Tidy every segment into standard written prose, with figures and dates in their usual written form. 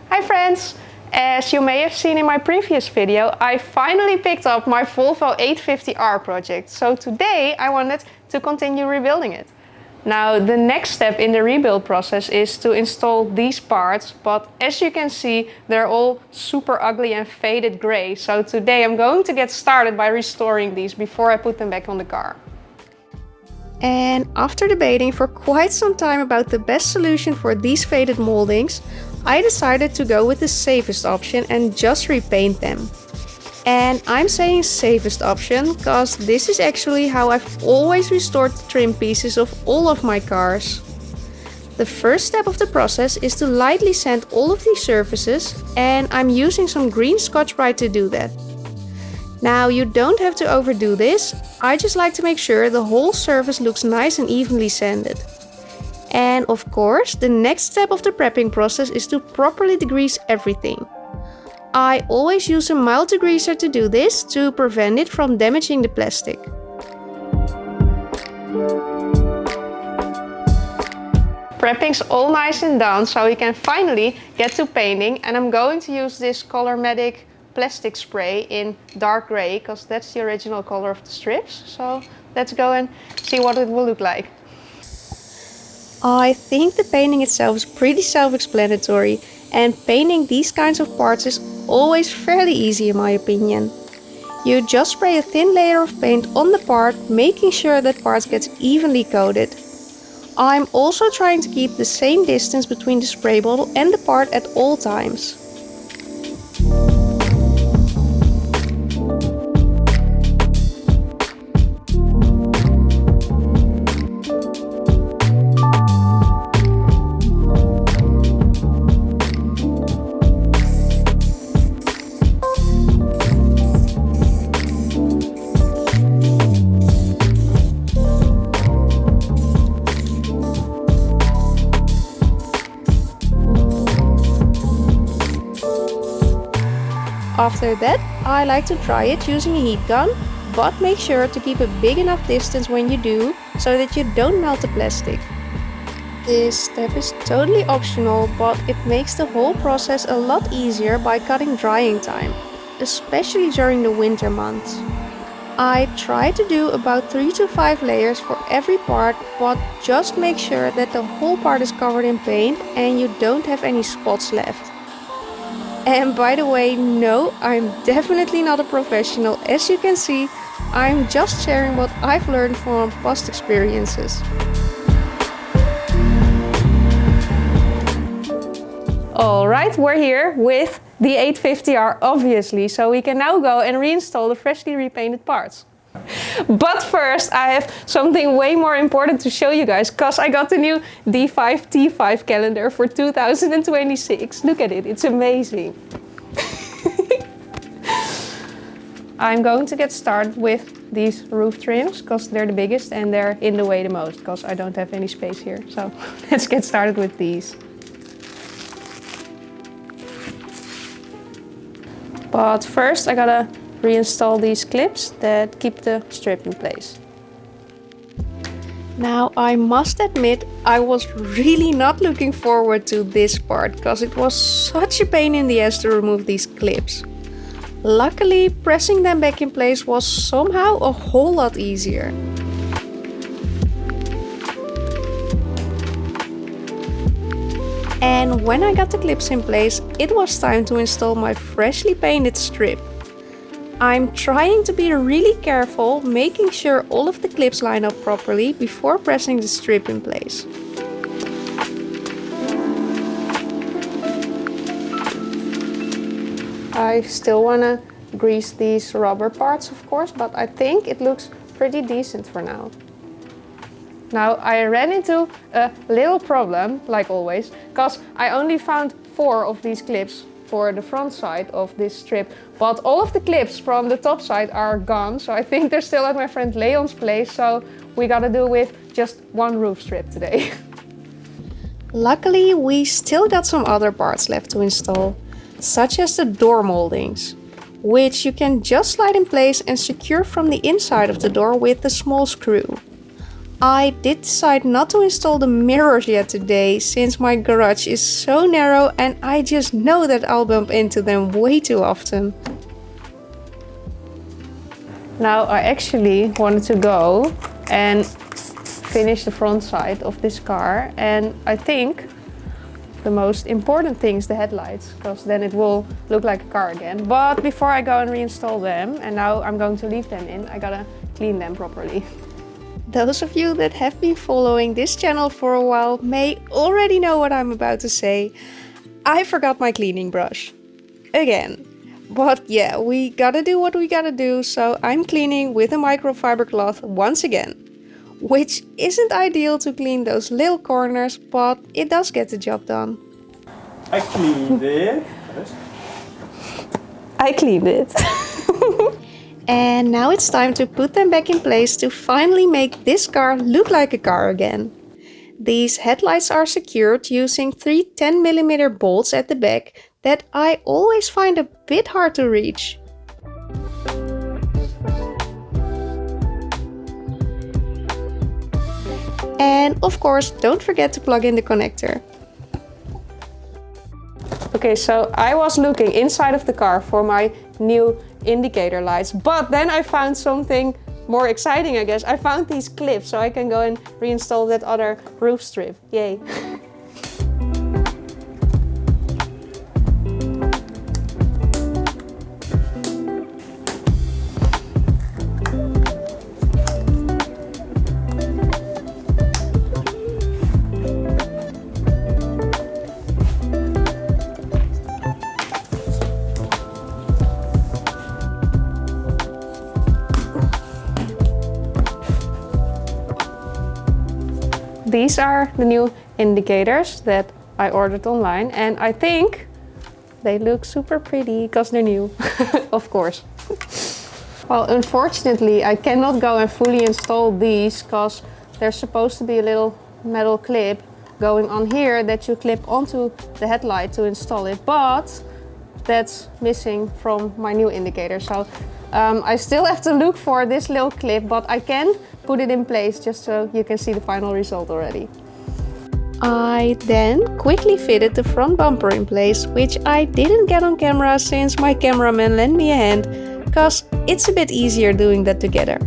Hi friends! As you may have seen in my previous video, I finally picked up my Volvo 850R project. So today I wanted to continue rebuilding it. Now the next step in the rebuild process is to install these parts, but as you can see they're all super ugly and faded grey. So today I'm going to get started by restoring these before I put them back on the car. And after debating for quite some time about the best solution for these faded moldings, I decided to go with the safest option and just repaint them. And I'm saying safest option because this is actually how I've always restored the trim pieces of all of my cars. The first step of the process is to lightly sand all of these surfaces, and I'm using some green Scotch-Brite to do that. Now you don't have to overdo this, I just like to make sure the whole surface looks nice and evenly sanded. And of course, the next step of the prepping process is to properly degrease everything. I always use a mild degreaser to do this to prevent it from damaging the plastic. Prepping's all nice and done, so we can finally get to painting, and I'm going to use this Colormatic plastic spray in dark grey because that's the original color of the strips. So let's go and see what it will look like. I think the painting itself is pretty self-explanatory, and painting these kinds of parts is always fairly easy in my opinion. You just spray a thin layer of paint on the part, making sure that part gets evenly coated. I'm also trying to keep the same distance between the spray bottle and the part at all times. After that, I like to dry it using a heat gun, but make sure to keep a big enough distance when you do, so that you don't melt the plastic. This step is totally optional, but it makes the whole process a lot easier by cutting drying time, especially during the winter months. I try to do about 3 to 5 layers for every part, but just make sure that the whole part is covered in paint and you don't have any spots left. And by the way, no, I'm definitely not a professional. As you can see, I'm just sharing what I've learned from past experiences. Alright, we're here with the 850R obviously, so we can now go and reinstall the freshly repainted parts. But first I have something way more important to show you guys, because I got the new D5T5 calendar for 2026. Look at it, it's amazing. I'm going to get started with these roof trims because they're the biggest and they're in the way the most because I don't have any space here. So let's get started with these. But first I gotta reinstall these clips that keep the strip in place. Now I must admit I was really not looking forward to this part because it was such a pain in the ass to remove these clips. Luckily, pressing them back in place was somehow a whole lot easier. And when I got the clips in place, it was time to install my freshly painted strip. I'm trying to be really careful, making sure all of the clips line up properly before pressing the strip in place. I still want to grease these rubber parts, of course, but I think it looks pretty decent for now. Now I ran into a little problem, like always, because I only found 4 of these clips for the front side of this strip, but all of the clips from the top side are gone, so I think they're still at my friend Leon's place, so we gotta do with just one roof strip today. Luckily, we still got some other parts left to install, such as the door moldings, which you can just slide in place and secure from the inside of the door with a small screw. I did decide not to install the mirrors yet today, since my garage is so narrow and I just know that I'll bump into them way too often. Now I actually wanted to go and finish the front side of this car, and I think the most important thing is the headlights, because then it will look like a car again. But before I go and reinstall them, and now I'm going to leave them in, I gotta clean them properly. Those of you that have been following this channel for a while may already know what I'm about to say. I forgot my cleaning brush. Again. But yeah, we gotta do what we gotta do, so I'm cleaning with a microfiber cloth once again. Which isn't ideal to clean those little corners, but it does get the job done. I cleaned it. I cleaned it. And now it's time to put them back in place to finally make this car look like a car again. These headlights are secured using 3 10mm bolts at the back that I always find a bit hard to reach. And of course, don't forget to plug in the connector. Okay, so I was looking inside of the car for my new indicator lights, but then I found something more exciting, I guess. I found these clips, so I can go and reinstall that other roof strip. Yay! These are the new indicators that I ordered online, and I think they look super pretty because they're new, of course. Well, unfortunately, I cannot go and fully install these because there's supposed to be a little metal clip going on here that you clip onto the headlight to install it, but that's missing from my new indicator. So I still have to look for this little clip, but I can put it in place just so you can see the final result already. I then quickly fitted the front bumper in place, which I didn't get on camera since my cameraman lent me a hand, because it's a bit easier doing that together.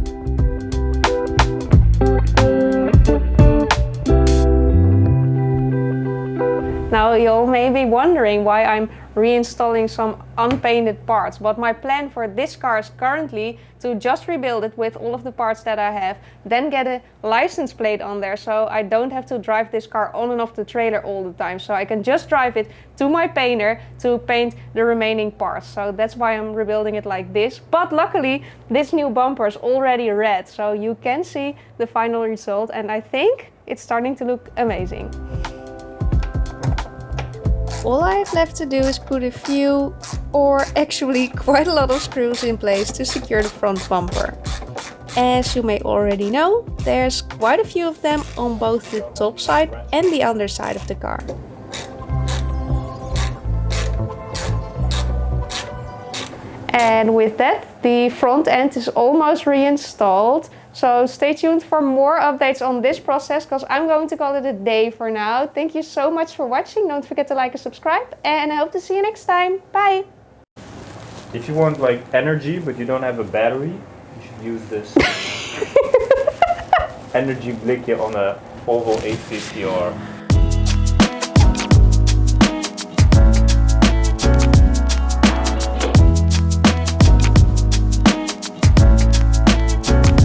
Now you'll may be wondering why I'm reinstalling some unpainted parts, but my plan for this car is currently to just rebuild it with all of the parts that I have, then get a license plate on there so I don't have to drive this car on and off the trailer all the time, so I can just drive it to my painter to paint the remaining parts. So that's why I'm rebuilding it like this. But luckily this new bumper is already red, so you can see the final result, and I think it's starting to look amazing. All I have left to do is put a few, or actually quite a lot of screws in place to secure the front bumper. As you may already know, there's quite a few of them on both the top side and the underside of the car. And with that, the front end is almost reinstalled. So stay tuned for more updates on this process, because I'm going to call it a day for now. Thank you so much for watching. Don't forget to like and subscribe, and I hope to see you next time. Bye! If you want like energy but you don't have a battery, you should use this energy blikje on a Volvo 850 or